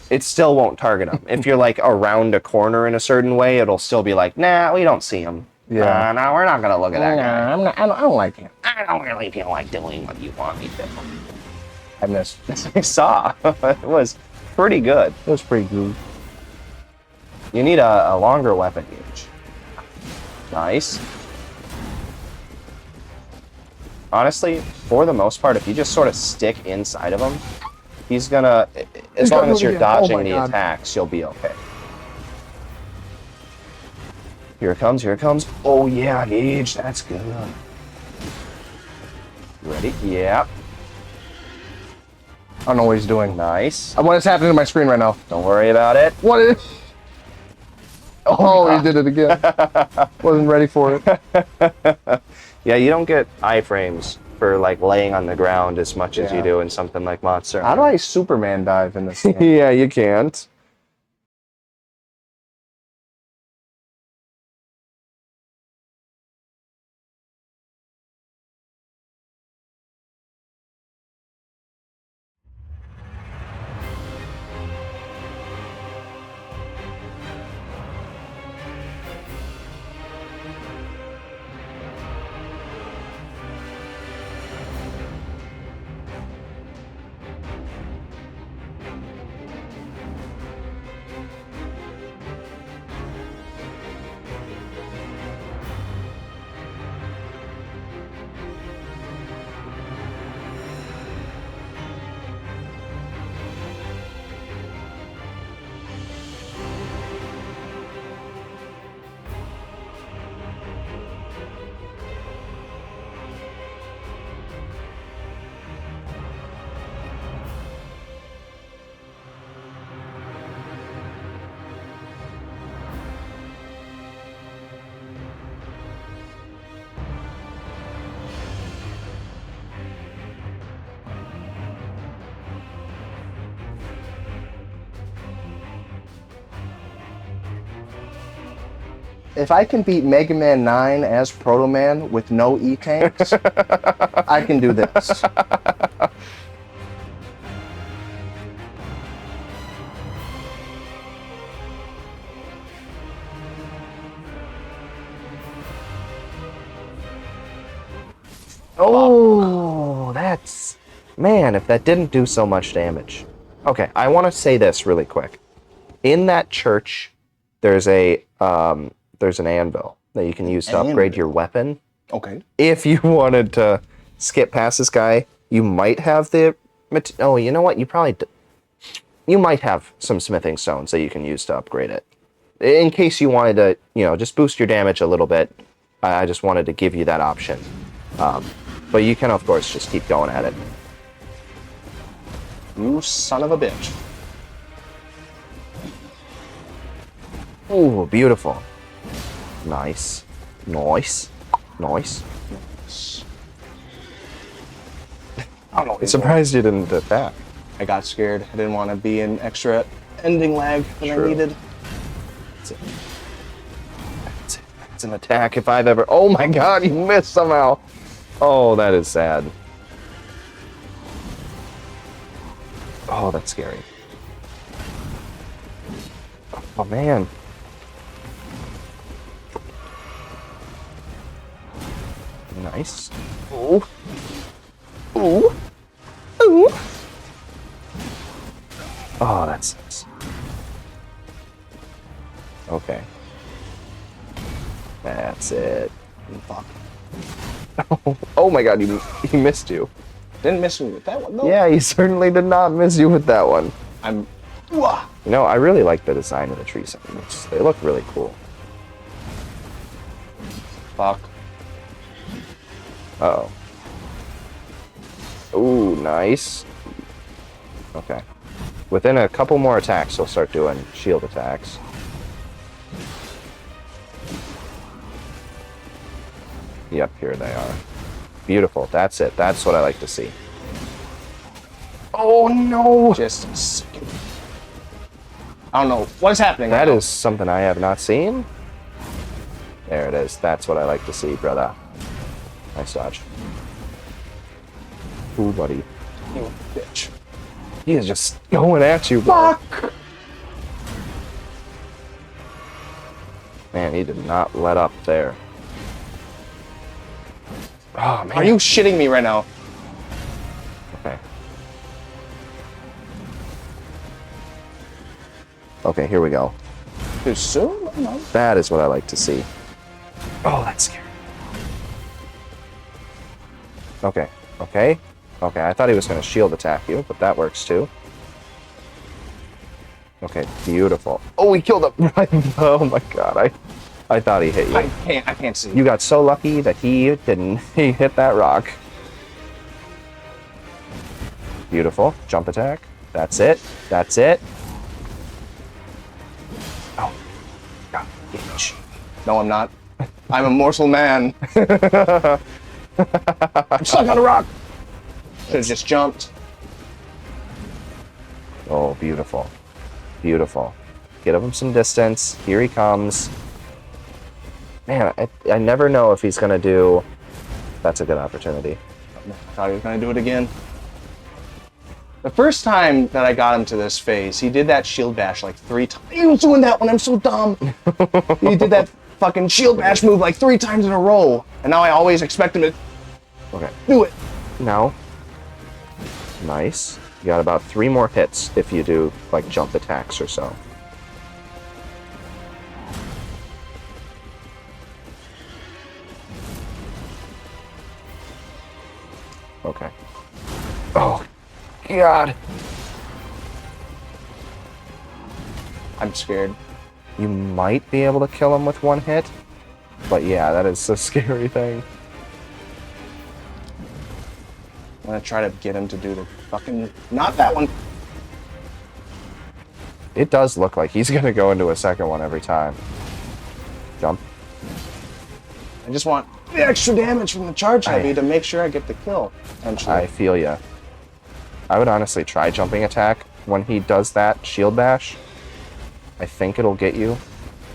it still won't target him. If you're like around a corner in a certain way, it'll still be like, nah, we don't see him. Yeah. No, we're not gonna look at that guy. I don't like him. I don't really feel like doing what you want me to. I missed. I saw. It was pretty good. It was pretty good. You need a longer weapon Gaidge. Nice. Honestly, for the most part, if you just sort of stick inside of him, he's gonna, as long as you're dodging the attacks, you'll be okay. Here it comes, here it comes. Oh yeah, Gaidge, that's good. Ready? Yeah. I don't know what he's doing. Nice. What is happening to my screen right now? Don't worry about it. What is... Oh, he did it again. Wasn't ready for it. Yeah, you don't get iframes for like laying on the ground as much as you do in something like Monster. How do I Superman dive in this game? Yeah, you can't. If I can beat Mega Man 9 as Proto Man with no E-tanks, I can do this. Oh, that's... Man, if that didn't do so much damage. Okay, I want to say this really quick. In that church, there's an anvil that you can use to upgrade your weapon. Okay. If you wanted to skip past this guy, you might have the... Oh, you know what? You might have some smithing stones that you can use to upgrade it. In case you wanted to, just boost your damage a little bit, I just wanted to give you that option. But you can, of course, just keep going at it. You son of a bitch. Ooh, beautiful. Nice. Nice. Nice. I don't know. I'm surprised you didn't attack. I got scared. I didn't want to be in extra ending lag than I needed. That's it. That's it. That's an attack if I've ever... Oh my god, you missed somehow. Oh, that is sad. Oh, that's scary. Oh, man. Nice. Ooh. Ooh. Ooh. Oh, that's nice. Okay. That's it. Fuck. Oh my god, he missed you. Didn't miss me with that one, though. Yeah, he certainly did not miss you with that one. Wah. I really like the design of the tree segments. They look really cool. Fuck. Uh-oh. Ooh, nice. Okay. Within a couple more attacks, he'll start doing shield attacks. Yep, here they are. Beautiful. That's it. That's what I like to see. Oh, no! Just a second. I don't know. What is happening? That is something I have not seen. There it is. That's what I like to see, brother. Nice dodge. Ooh, buddy. You bitch. He is just going at you, Fuck! Man, he did not let up there. Oh, man. Are you shitting me right now? Okay. Okay, here we go. Too soon? No. That is what I like to see. Oh, that's scary. Okay, okay. Okay, I thought he was going to shield attack you, but that works too. Okay, beautiful. Oh, he killed him! Oh my god, I thought he hit you. I can't see. You got so lucky that he didn't. He hit that rock. Beautiful. Jump attack. That's it. That's it. Oh. God, Gaidge. No, I'm not. I'm a morsel man. I'm stuck on a rock. Should have just jumped. Oh, beautiful. Beautiful. Get him some distance. Here he comes. Man, I never know if he's going to do... That's a good opportunity. I thought he was going to do it again. The first time that I got him to this phase, he did that shield bash like 3 times. He was doing that when I'm so dumb. He did that fucking shield bash move like 3 times in a row. And now I always expect him to Okay. do it. Now. Nice. You got about 3 more hits if you do, like, jump attacks or so. Okay. Oh, God. I'm scared. You might be able to kill him with 1 hit. But yeah, that is a scary thing. I'm going to try to get him to do the fucking... Not that one. It does look like he's going to go into a second one every time. Jump. I just want the extra damage from the charge heavy to make sure I get the kill. I feel ya. I would honestly try jumping attack when he does that shield bash. I think it'll get you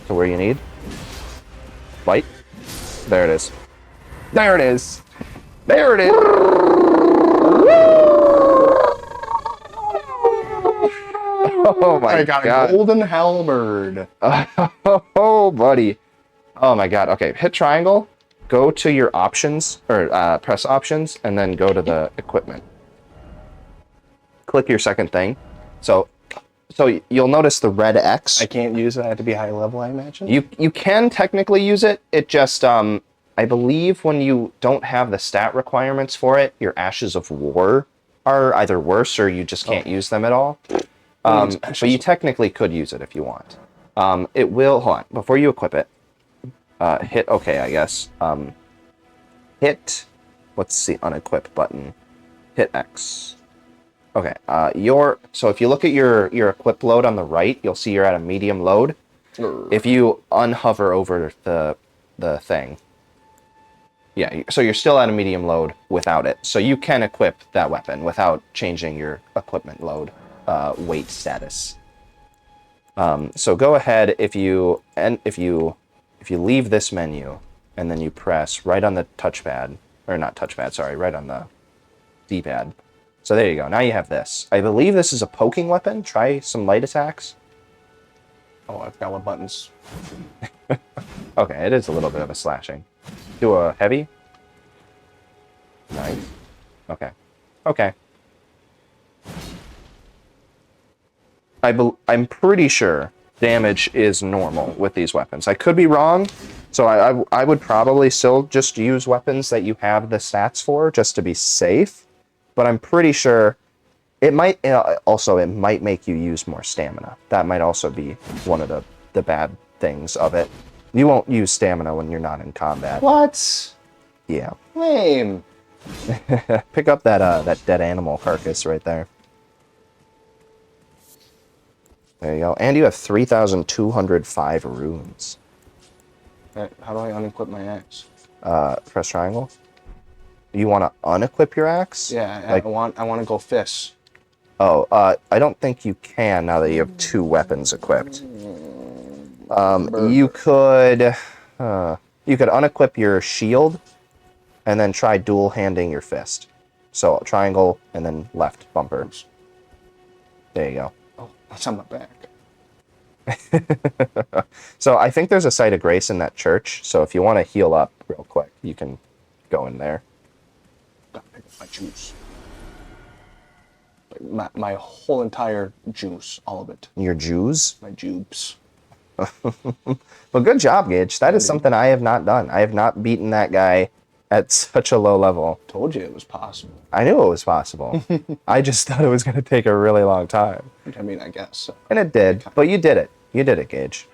to where you need. Light. There it is. There it is. There it is. Oh my I got god. a golden halberd. Oh, buddy. Oh my god. Okay, hit triangle. Go to your options, or press options, and then go to the equipment. Click your second thing. So you'll notice the red X. I can't use it. I have to be high level, I imagine. You can technically use it. It just, I believe when you don't have the stat requirements for it, your Ashes of War are either worse or you just can't use them at all. But you technically could use it if you want. It will, hold on, before you equip it, hit OK, I guess. Hit, what's the unequip button? Hit X. Okay, so if you look at your equip load on the right, you'll see you're at a medium load. If you unhover over the thing, yeah, so you're still at a medium load without it. So you can equip that weapon without changing your equipment load weight status. So go ahead if you leave this menu and then you press right on the touchpad, or not touchpad, sorry, right on the D-pad. So there you go. Now you have this. I believe this is a poking weapon. Try some light attacks. Oh, I forgot what buttons. Okay, it is a little bit of a slashing. Do a heavy. Nice. Okay. Okay. I'm pretty sure damage is normal with these weapons. I could be wrong, so I would probably still just use weapons that you have the stats for, just to be safe. But I'm pretty sure it might also it might make you use more stamina. That might also be one of the bad things of it. You won't use stamina when you're not in combat. What? Yeah. Lame. Pick up that dead animal carcass right there. There you go. And you have 3,205 runes. How do I unequip my axe? Press triangle. You want to unequip your axe? Yeah, Like, I want to go fists. oh, I don't think you can now that you have 2 weapons equipped. You could unequip your shield and then try dual handing your fist. So triangle and then left bumper. There you go. Oh, that's on my back. So I think there's a site of grace in that church. So if you want to heal up real quick, you can go in there. Gotta pick up my juice. Like my whole entire juice, all of it. Your Jews. My jubes. But good job, Gaidge. That is something I have not done. I have not beaten that guy at such a low level. Told you it was possible. I knew it was possible. I just thought it was going to take a really long time. I mean, I guess. So. And it did. But you did it. You did it, Gaidge.